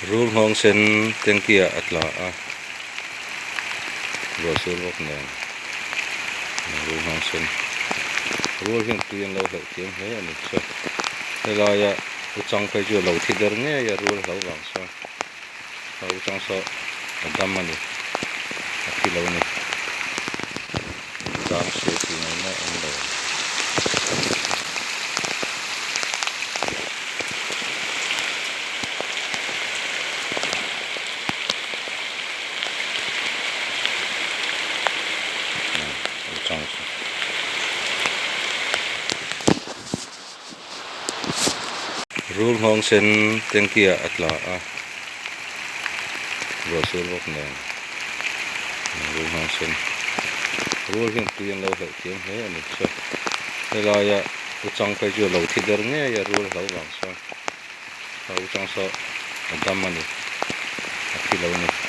rul hong sen tengkia atla a ro sul bok nen rul hong sen rul hian tuyan lo hlo tiang he ani cha helaya uchang phai chu lo thider nge ya rul hlo wang so uchang so dam ani athi lo ni chang se ti na na an lo rul hong sen tengkia atla a ro sul bok nen rul hong sen rul hian tuyan lo hlo tiang he ani cha helaya uchang phai chu lo thider nge ya rul hlo wang so uchang so dam ani athi lo ni